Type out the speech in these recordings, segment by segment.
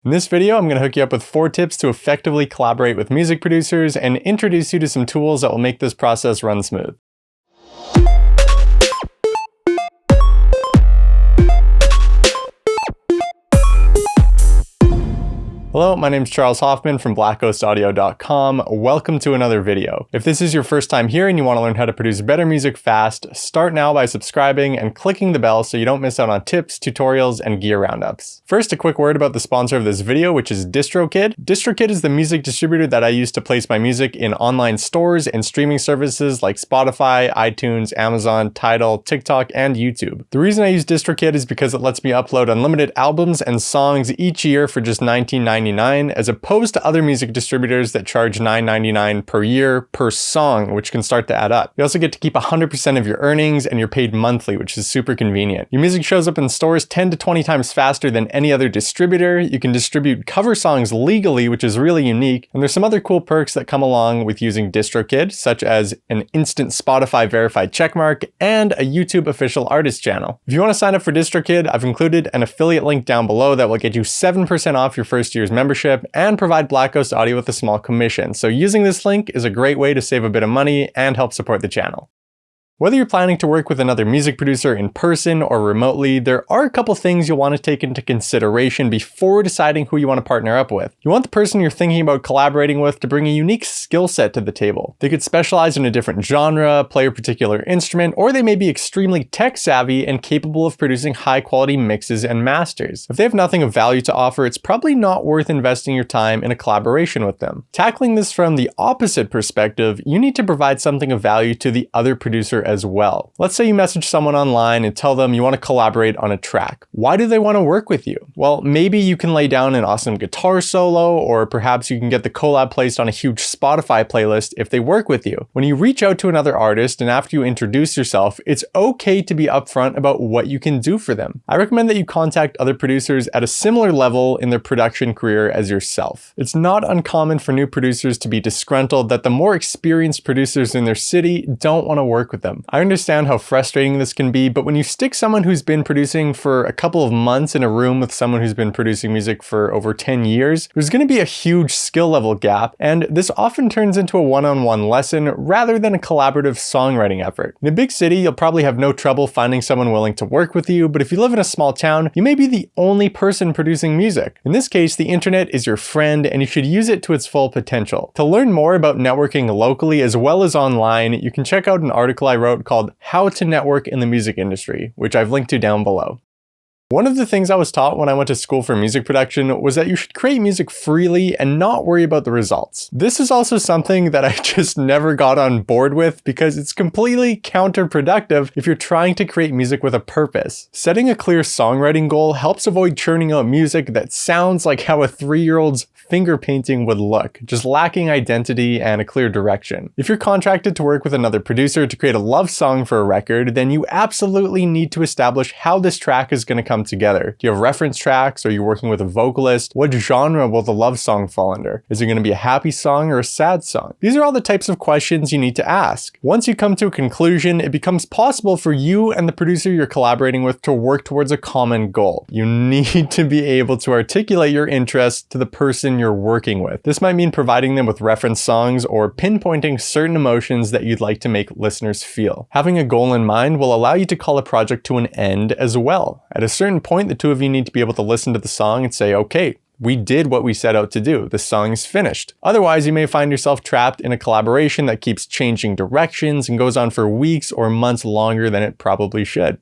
In this video, I'm going to hook you up with 4 tips to effectively collaborate with music producers and introduce you to some tools that will make this process run smooth. Hello, my name is Charles Hoffman from blackghostaudio.com. Welcome to another video. If this is your first time here and you want to learn how to produce better music fast, start now by subscribing and clicking the bell so you don't miss out on tips, tutorials, and gear roundups. First, a quick word about the sponsor of this video, which is DistroKid. DistroKid is the music distributor that I use to place my music in online stores and streaming services like Spotify, iTunes, Amazon, Tidal, TikTok, and YouTube. The reason I use DistroKid is because it lets me upload unlimited albums and songs each year for just $19.99, as opposed to other music distributors that charge $9.99 per year per song, which can start to add up. You also get to keep 100% of your earnings, and you're paid monthly, which is super convenient. Your music shows up in stores 10 to 20 times faster than any other distributor. You can distribute cover songs legally, which is really unique, and there's some other cool perks that come along with using DistroKid, such as an instant Spotify verified checkmark and a YouTube official artist channel. If you want to sign up for DistroKid, I've included an affiliate link down below that will get you 7% off your first year's membership and provide Black Ghost Audio with a small commission. So using this link is a great way to save a bit of money and help support the channel. Whether you're planning to work with another music producer in person or remotely, there are a couple things you'll want to take into consideration before deciding who you want to partner up with. You want the person you're thinking about collaborating with to bring a unique skill set to the table. They could specialize in a different genre, play a particular instrument, or they may be extremely tech savvy and capable of producing high quality mixes and masters. If they have nothing of value to offer, it's probably not worth investing your time in a collaboration with them. Tackling this from the opposite perspective, you need to provide something of value to the other producer as well. Let's say you message someone online and tell them you want to collaborate on a track. Why do they want to work with you? Well, maybe you can lay down an awesome guitar solo, or perhaps you can get the collab placed on a huge Spotify playlist if they work with you. When you reach out to another artist and after you introduce yourself, it's okay to be upfront about what you can do for them. I recommend that you contact other producers at a similar level in their production career as yourself. It's not uncommon for new producers to be disgruntled that the more experienced producers in their city don't want to work with them. I understand how frustrating this can be, but when you stick someone who's been producing for a couple of months in a room with someone who's been producing music for over 10 years, there's going to be a huge skill level gap, and this often turns into a one-on-one lesson rather than a collaborative songwriting effort. In a big city, you'll probably have no trouble finding someone willing to work with you, but if you live in a small town, you may be the only person producing music. In this case, the internet is your friend, and you should use it to its full potential. To learn more about networking locally as well as online, you can check out an article I wrote called How to Network in the Music Industry, which I've linked to down below. One of the things I was taught when I went to school for music production was that you should create music freely and not worry about the results. This is also something that I just never got on board with because it's completely counterproductive if you're trying to create music with a purpose. Setting a clear songwriting goal helps avoid churning out music that sounds like how a 3-year-old's finger painting would look, just lacking identity and a clear direction. If you're contracted to work with another producer to create a love song for a record, then you absolutely need to establish how this track is going to come together. Do you have reference tracks? Are you working with a vocalist? What genre will the love song fall under? Is it going to be a happy song or a sad song? These are all the types of questions you need to ask. Once you come to a conclusion, it becomes possible for you and the producer you're collaborating with to work towards a common goal. You need to be able to articulate your interests to the person you're working with. This might mean providing them with reference songs or pinpointing certain emotions that you'd like to make listeners feel. Having a goal in mind will allow you to call a project to an end as well. At a certain point, the two of you need to be able to listen to the song and say, okay, we did what we set out to do. The song is finished. Otherwise, you may find yourself trapped in a collaboration that keeps changing directions and goes on for weeks or months longer than it probably should.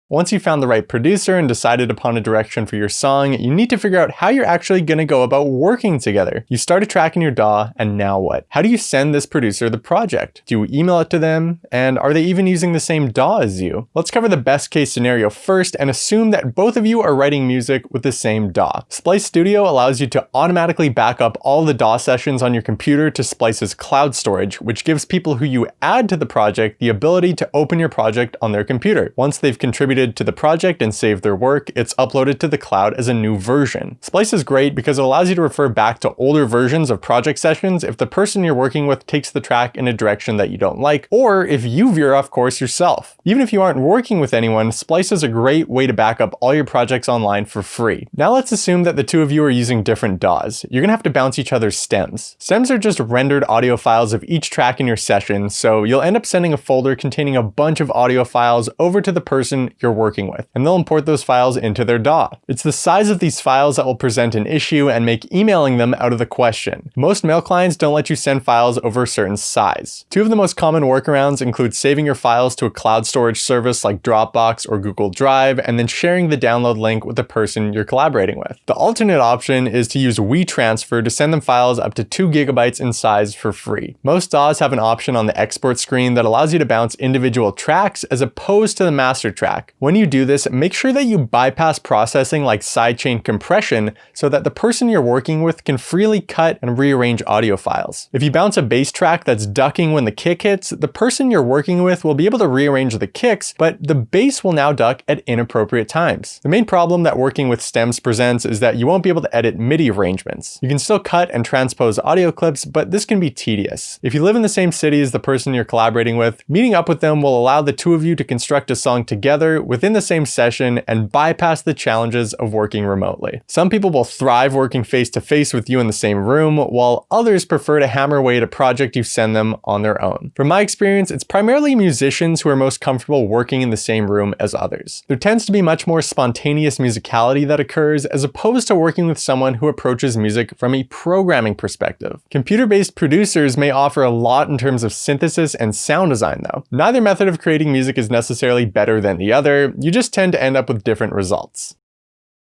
Once you've found the right producer and decided upon a direction for your song, you need to figure out how you're actually going to go about working together. You start a track in your DAW, and now what? How do you send this producer the project? Do you email it to them? And are they even using the same DAW as you? Let's cover the best case scenario first and assume that both of you are writing music with the same DAW. Splice Studio allows you to automatically back up all the DAW sessions on your computer to Splice's cloud storage, which gives people who you add to the project the ability to open your project on their computer. Once they've contributed contributed to the project and saved their work, it's uploaded to the cloud as a new version. Splice is great because it allows you to refer back to older versions of project sessions if the person you're working with takes the track in a direction that you don't like, or if you veer off course yourself. Even if you aren't working with anyone, Splice is a great way to back up all your projects online for free. Now let's assume that the two of you are using different DAWs. You're gonna have to bounce each other's stems. Stems are just rendered audio files of each track in your session, so you'll end up sending a folder containing a bunch of audio files over to the person you're working with, and they'll import those files into their DAW. It's the size of these files that will present an issue and make emailing them out of the question. Most mail clients don't let you send files over a certain size. Two of the most common workarounds include saving your files to a cloud storage service like Dropbox or Google Drive, and then sharing the download link with the person you're collaborating with. The alternate option is to use WeTransfer to send them files up to 2 GB in size for free. Most DAWs have an option on the export screen that allows you to bounce individual tracks as opposed to the master track. When you do this, make sure that you bypass processing like sidechain compression so that the person you're working with can freely cut and rearrange audio files. If you bounce a bass track that's ducking when the kick hits, the person you're working with will be able to rearrange the kicks, but the bass will now duck at inappropriate times. The main problem that working with stems presents is that you won't be able to edit MIDI arrangements. You can still cut and transpose audio clips, but this can be tedious. If you live in the same city as the person you're collaborating with, meeting up with them will allow the two of you to construct a song together within the same session and bypass the challenges of working remotely. Some people will thrive working face-to-face with you in the same room, while others prefer to hammer away at a project you send them on their own. From my experience, it's primarily musicians who are most comfortable working in the same room as others. There tends to be much more spontaneous musicality that occurs as opposed to working with someone who approaches music from a programming perspective. Computer-based producers may offer a lot in terms of synthesis and sound design though. Neither method of creating music is necessarily better than the other, you just tend to end up with different results.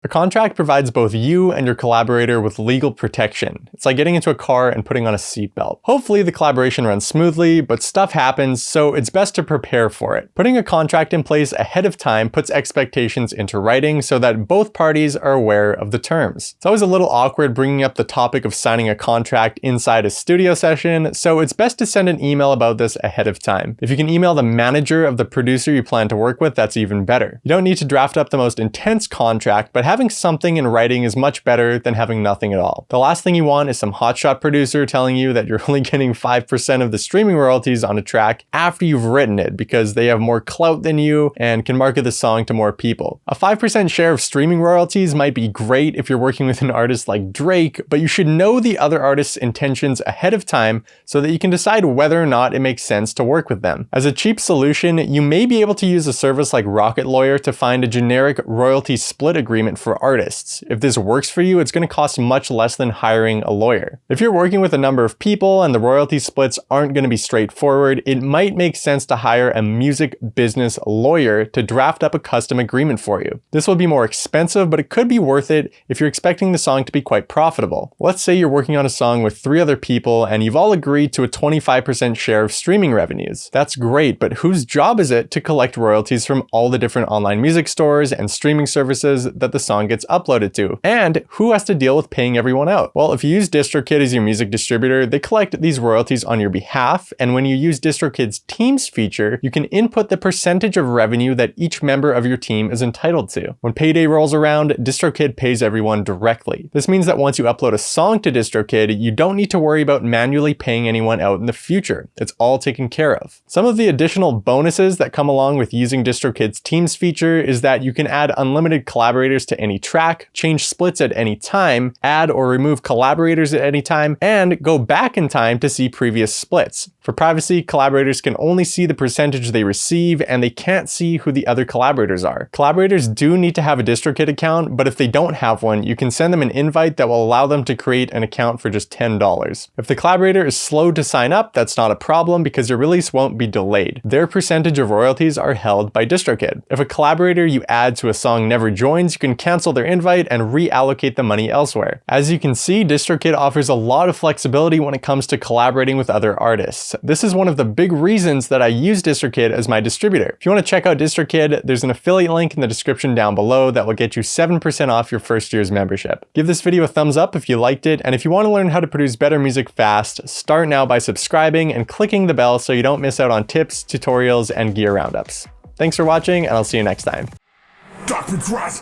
A contract provides both you and your collaborator with legal protection. It's like getting into a car and putting on a seatbelt. Hopefully the collaboration runs smoothly, but stuff happens, so it's best to prepare for it. Putting a contract in place ahead of time puts expectations into writing so that both parties are aware of the terms. It's always a little awkward bringing up the topic of signing a contract inside a studio session, so it's best to send an email about this ahead of time. If you can email the manager of the producer you plan to work with, that's even better. You don't need to draft up the most intense contract, but having something in writing is much better than having nothing at all. The last thing you want is some hotshot producer telling you that you're only getting 5% of the streaming royalties on a track after you've written it because they have more clout than you and can market the song to more people. A 5% share of streaming royalties might be great if you're working with an artist like Drake, but you should know the other artist's intentions ahead of time so that you can decide whether or not it makes sense to work with them. As a cheap solution, you may be able to use a service like Rocket Lawyer to find a generic royalty split agreement for artists. If this works for you, it's going to cost much less than hiring a lawyer. If you're working with a number of people and the royalty splits aren't going to be straightforward, it might make sense to hire a music business lawyer to draft up a custom agreement for you. This will be more expensive, but it could be worth it if you're expecting the song to be quite profitable. Let's say you're working on a song with 3 other people and you've all agreed to a 25% share of streaming revenues. That's great, but whose job is it to collect royalties from all the different online music stores and streaming services that the song gets uploaded to? And who has to deal with paying everyone out? Well, if you use DistroKid as your music distributor, they collect these royalties on your behalf, and when you use DistroKid's Teams feature, you can input the percentage of revenue that each member of your team is entitled to. When payday rolls around, DistroKid pays everyone directly. This means that once you upload a song to DistroKid, you don't need to worry about manually paying anyone out in the future. It's all taken care of. Some of the additional bonuses that come along with using DistroKid's Teams feature is that you can add unlimited collaborators to any track, change splits at any time, add or remove collaborators at any time, and go back in time to see previous splits. For privacy, collaborators can only see the percentage they receive, and they can't see who the other collaborators are. Collaborators do need to have a DistroKid account, but if they don't have one, you can send them an invite that will allow them to create an account for just $10. If the collaborator is slow to sign up, that's not a problem because your release won't be delayed. Their percentage of royalties are held by DistroKid. If a collaborator you add to a song never joins, you can cancel their invite and reallocate the money elsewhere. As you can see, DistroKid offers a lot of flexibility when it comes to collaborating with other artists. This is one of the big reasons that I use DistroKid as my distributor. If you want to check out DistroKid, there's an affiliate link in the description down below that will get you 7% off your first year's membership. Give this video a thumbs up if you liked it, and if you want to learn how to produce better music fast, start now by subscribing and clicking the bell so you don't miss out on tips, tutorials, and gear roundups. Thanks for watching, and I'll see you next time. dark regrets.